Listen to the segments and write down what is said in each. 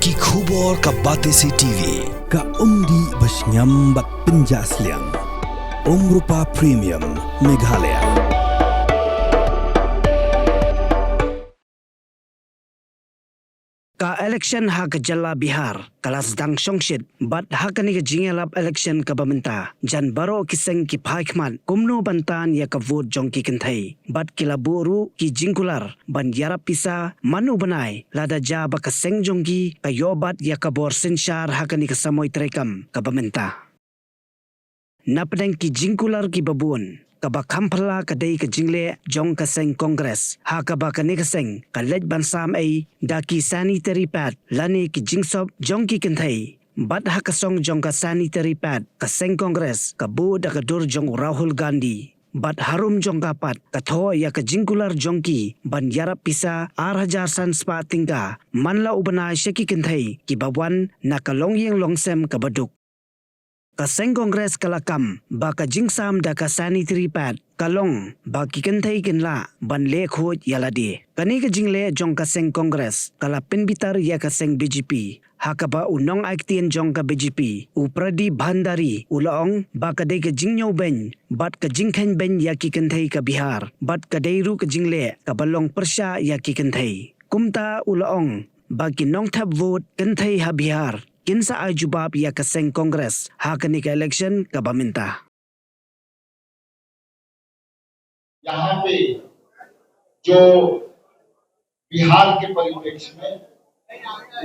Ki khubor ka Batesi TV. Ka umdi basnyam bak penjaslian. Rupa Premium Meghalaya. Ka election ha ka jala Bihar kalas dang songshit bat ha ka ni ka jingelap election ka bamenta jan baro kiseng ki phaikman kumno bantan ya ka vote jong ki kenthai bat kila boru ki jingkular ban yara pisa manu banai lada ja ba ka seng jong ki ka yobat ya ka bor senshar ha ka ni ka samoy trekam ka bamenta napdeng ki jingkular ki babun kaba kampala kadai ka jingle jong ka seng kongres ha kaba ka ne ka seng ka lej ban sam ai da ki sanitary pad lani ki jingsop jong ki kenthai bat ha ka song jong ka sanitary pad ka seng kongres ka bu da ka dur jong Rahul Gandhi bat harum jong ka pat ka tho ya ka jingkular jong ki ban yarap pisa 8,000 san spa tingka manla ubana sheki kenthai ki babwan na ka longyeng longsem ka baduk ka seng kongres kalakam ba ka jingsam da ka sanitary pad kalong ba ki kenthai kinla ban le khoj yaladi kani ka jingle jong ka seng kongres kala pinbitar ya ka seng BJP hakaba unong aktien jong ka BJP upradi bhandari ulaong ba ka dei ka jingnyau ben bat ka jingkhen ben ya ki kenthai ka Bihar bat ka deiru ka jingle ka balong persya ya ki kenthai kumta ulaong ba ki nong thap vote kenthai ha Bihar kinsa ay jubab ya ka seng kongres ha ka ni ka election ka baminta यहाँ पे जो बिहार के परिप्रेक्ष्य में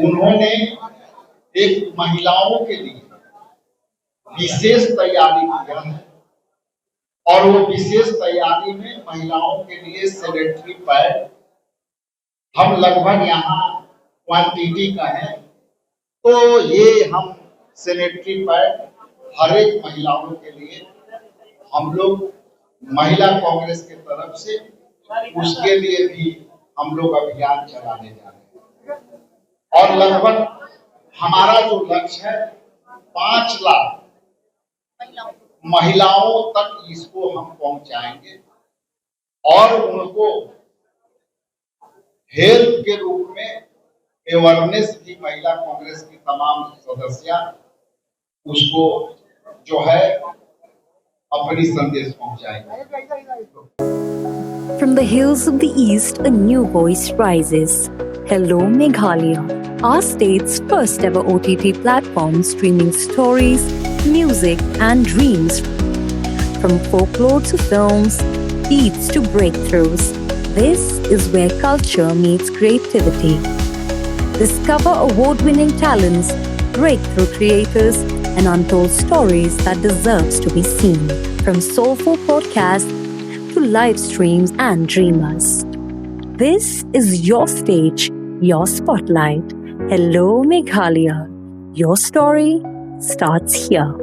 उन्होंने एक महिलाओं के लिए विशेष तैयारी किया है और वो विशेष तैयारी में महिलाओं के लिए सैनिटरी पैड हम लगभग यहाँ क्वांटिटी का है तो ये हम सैनिटरी पैड हर एक महिलाओं के लिए हम लोग महिला कांग्रेस के तरफ से उसके लिए भी हम लोग अभियान चलाने जा रहे हैं और लगभग हमारा जो लक्ष्य है 5 लाख महिलाओं तक इसको हम पहुंचाएंगे और उनको हेल्थ के रूप में अवेयरनेस भी महिला कांग्रेस की तमाम सदस्य उसको जो है अपनी संदेश पहुंचाएंगे। From the hills of the east, a new voice rises. Hello Meghalaya, our state's first ever OTT platform streaming stories, music and dreams. From folklore to films, beats to breakthroughs, this is where culture meets creativity. Discover award-winning talents, breakthrough creators, and untold stories that deserves to be seen. From soulful podcasts to live streams and dreamers. This is your stage, your spotlight. Hello Meghalaya. Your story starts here.